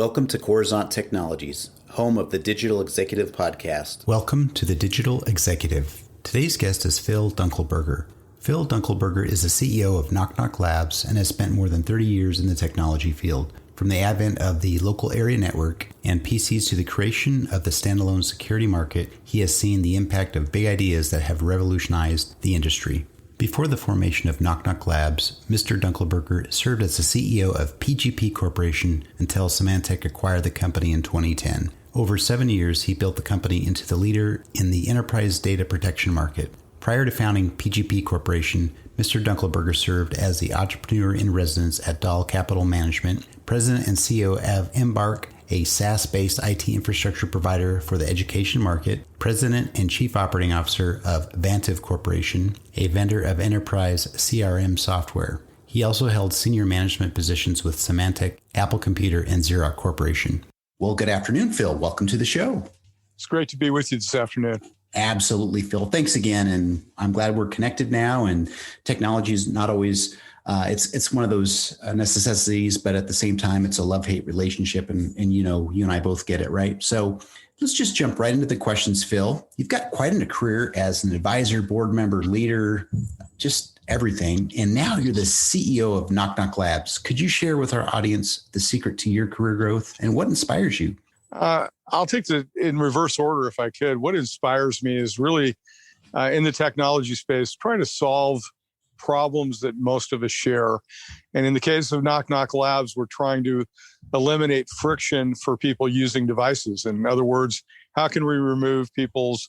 Welcome to Coruzant Technologies, home of the Digital Executive Podcast. Welcome to the Digital Executive. Today's guest is Phil Dunkelberger. Phil Dunkelberger is the CEO of Nok Nok Labs and has spent more than 30 years in the technology field. From the advent of the local area network and PCs to the creation of the standalone security market, he has seen the impact of big ideas that have revolutionized the industry. Before the formation of Nok Nok Labs, Mr. Dunkelberger served as the CEO of PGP Corporation until Symantec acquired the company in 2010. Over 7 years, he built the company into the leader in the enterprise data protection market. Prior to founding PGP Corporation, Mr. Dunkelberger served as the entrepreneur in residence at Dahl Capital Management, president and CEO of Embark, a SaaS-based IT infrastructure provider for the education market, president and chief operating officer of Vantiv Corporation, a vendor of enterprise CRM software. He also held senior management positions with Symantec, Apple Computer, and Xerox Corporation. Well, good afternoon, Phil. Welcome to the show. It's great to be with you this afternoon. Absolutely, Phil. Thanks again. And I'm glad we're connected now. And technology is not always, it's one of those necessities, but at the same time, it's a love-hate relationship. And you and I both get it, right? So let's just jump right into the questions, Phil. You've got quite a career as an advisor, board member, leader, just everything. And now you're the CEO of Nok Nok Labs. Could you share with our audience the secret to your career growth and what inspires you? I'll take it in reverse order if I could. What inspires me is really in the technology space, trying to solve problems that most of us share. And in the case of Nok Nok Labs, we're trying to eliminate friction for people using devices. In other words, how can we remove people's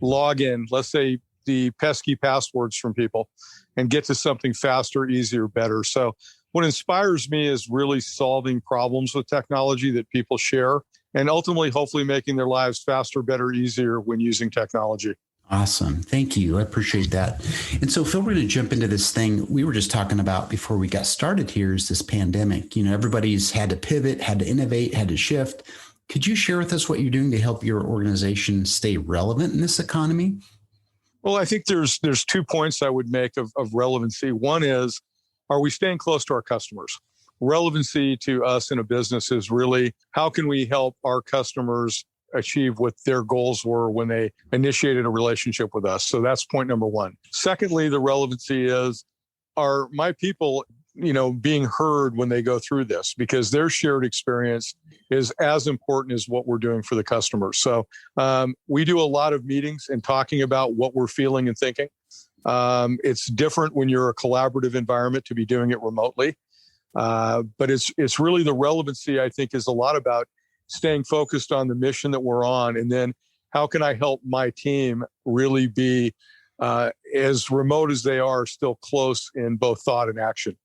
login, let's say the pesky passwords from people, and get to something faster, easier, better? So what inspires me is really solving problems with technology that people share, and ultimately, hopefully making their lives faster, better, easier when using technology. Awesome. Thank you. I appreciate that. And so, Phil, we're going to jump into this thing we were just talking about before we got started here is this pandemic. Everybody's had to pivot, had to innovate, had to shift. Could you share with us what you're doing to help your organization stay relevant in this economy? Well, I think there's 2 points I would make of relevancy. One is, are we staying close to our customers? Relevancy to us in a business is really how can we help our customers achieve what their goals were when they initiated a relationship with us. So that's point number one. Secondly, the relevancy is, are my people, being heard when they go through this? Because their shared experience is as important as what we're doing for the customer. So we do a lot of meetings and talking about what we're feeling and thinking. It's different when you're a collaborative environment to be doing it remotely. But it's really the relevancy, I think, is a lot about staying focused on the mission that we're on. And then how can I help my team really be as remote as they are, still close in both thought and action?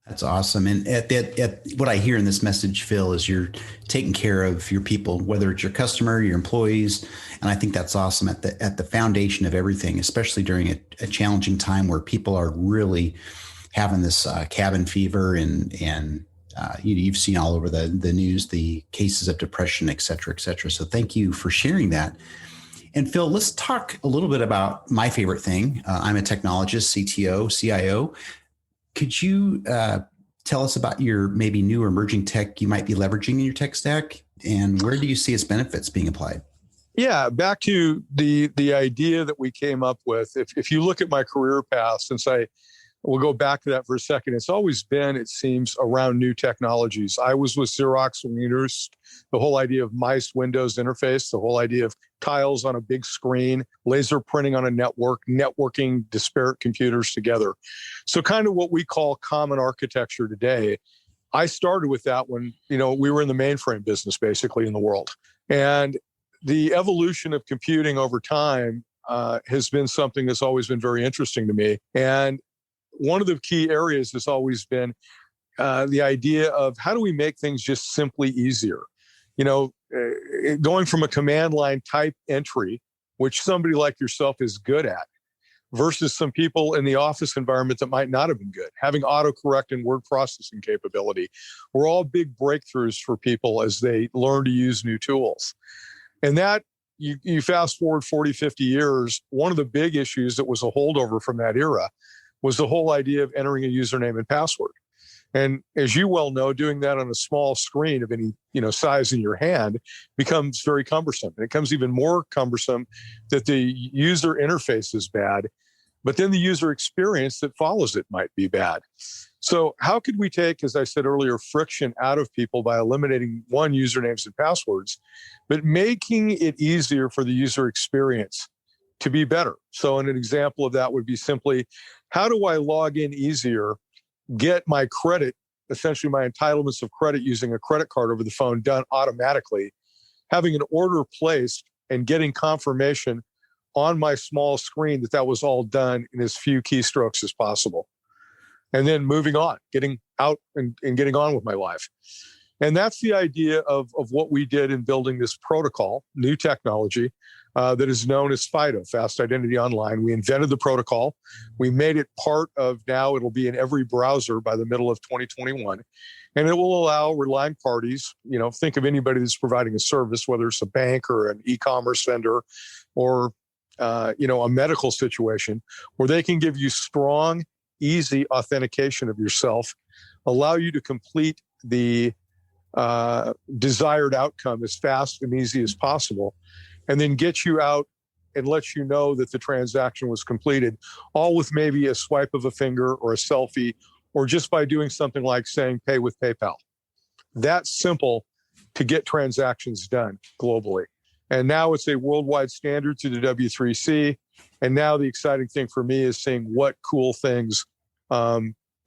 That's awesome. And at what I hear in this message, Phil, is you're taking care of your people, whether it's your customer, your employees. And I think that's awesome at the foundation of everything, especially during a challenging time where people are really having this cabin fever and you've seen all over the news, the cases of depression, et cetera, et cetera. So thank you for sharing that. And Phil, let's talk a little bit about my favorite thing. I'm a technologist, CTO, CIO. Could you tell us about your maybe new or emerging tech you might be leveraging in your tech stack? And where do you see its benefits being applied? Yeah, back to the idea that we came up with. If you look at my career path, we'll go back to that for a second. It's always been, it seems, around new technologies. I was with Xerox when we introduced the whole idea of mice Windows interface, the whole idea of tiles on a big screen, laser printing on a network, networking disparate computers together. So kind of what we call common architecture today. I started with that when, we were in the mainframe business basically in the world. And the evolution of computing over time has been something that's always been very interesting to me. And one of the key areas has always been the idea of how do we make things just simply easier? Going from a command line type entry, which somebody like yourself is good at, versus some people in the office environment that might not have been good. Having autocorrect and word processing capability were all big breakthroughs for people as they learn to use new tools. And that, you fast forward 40, 50 years, one of the big issues that was a holdover from that era was the whole idea of entering a username and password. And as you well know, doing that on a small screen of any size in your hand becomes very cumbersome. And it becomes even more cumbersome that the user interface is bad, but then the user experience that follows it might be bad. So how could we take, as I said earlier, friction out of people by eliminating usernames and passwords, but making it easier for the user experience to be better? So an example of that would be simply, how do I log in easier, get my credit, essentially my entitlements of credit using a credit card over the phone done automatically, having an order placed and getting confirmation on my small screen that was all done in as few keystrokes as possible. And then moving on, getting out and getting on with my life. And that's the idea of what we did in building this protocol, new technology, that is known as FIDO, Fast Identity Online. We invented the protocol. We made it part of, now it'll be in every browser by the middle of 2021. And it will allow relying parties, think of anybody that's providing a service, whether it's a bank or an e-commerce vendor or, a medical situation, where they can give you strong, easy authentication of yourself, allow you to complete the desired outcome as fast and easy as possible, and then get you out and let you know that the transaction was completed, all with maybe a swipe of a finger or a selfie, or just by doing something like saying pay with PayPal. That's simple to get transactions done globally. And now it's a worldwide standard through the W3C. And now the exciting thing for me is seeing what cool things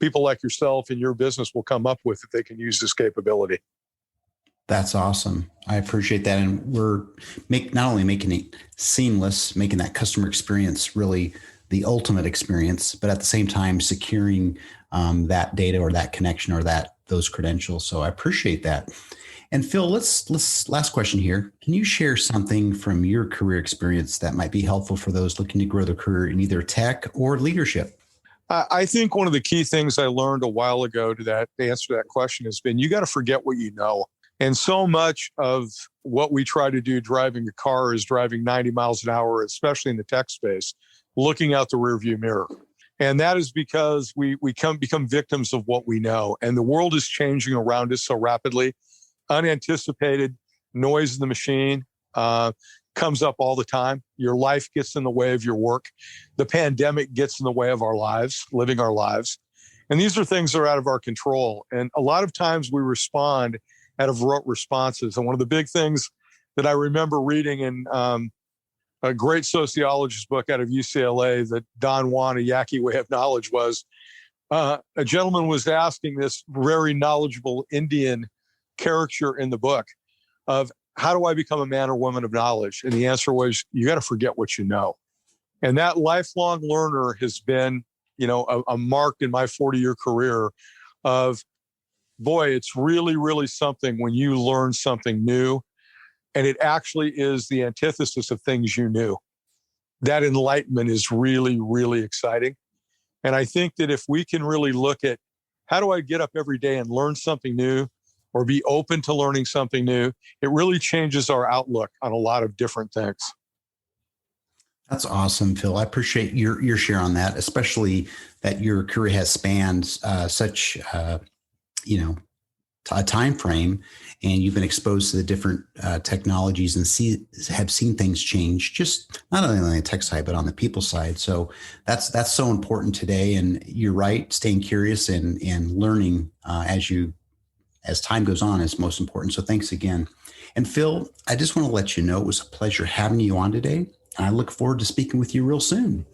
people like yourself and your business will come up with if they can use this capability. That's awesome. I appreciate that. And we're not only making it seamless, making that customer experience really the ultimate experience, but at the same time securing that data or that connection or those credentials. So I appreciate that. And Phil, let's last question here. Can you share something from your career experience that might be helpful for those looking to grow their career in either tech or leadership? I think one of the key things I learned a while ago to answer that question has been, you got to forget what you know. And so much of what we try to do driving a car is driving 90 miles an hour, especially in the tech space, looking out the rearview mirror. And that is because we become victims of what we know. And the world is changing around us so rapidly. Unanticipated noise in the machine comes up all the time. Your life gets in the way of your work. The pandemic gets in the way of our lives, living our lives. And these are things that are out of our control. And a lot of times we respond out of rote responses. And one of the big things that I remember reading in a great sociologist book out of UCLA, that Don Juan, a Yaqui Way of Knowledge, was a gentleman was asking this very knowledgeable Indian character in the book of, how do I become a man or woman of knowledge? And the answer was, you got to forget what you know. And that lifelong learner has been, a mark in my 40-year career of, boy, it's really, really something when you learn something new, and it actually is the antithesis of things you knew. That enlightenment is really, really exciting. And I think that if we can really look at, how do I get up every day and learn something new, or be open to learning something new, it really changes our outlook on a lot of different things. That's awesome, Phil. I appreciate your share on that, especially that your career has spanned such a time frame, and you've been exposed to the different technologies and have seen things change, just not only on the tech side, but on the people side. So that's so important today. And you're right, staying curious and learning as time goes on is most important. So thanks again. And Phil, I just want to let you know it was a pleasure having you on today. And I look forward to speaking with you real soon.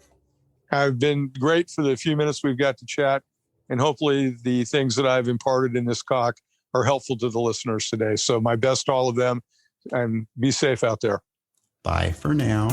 I've been great for the few minutes we've got to chat. And hopefully the things that I've imparted in this talk are helpful to the listeners today. So my best to all of them, and be safe out there. Bye for now.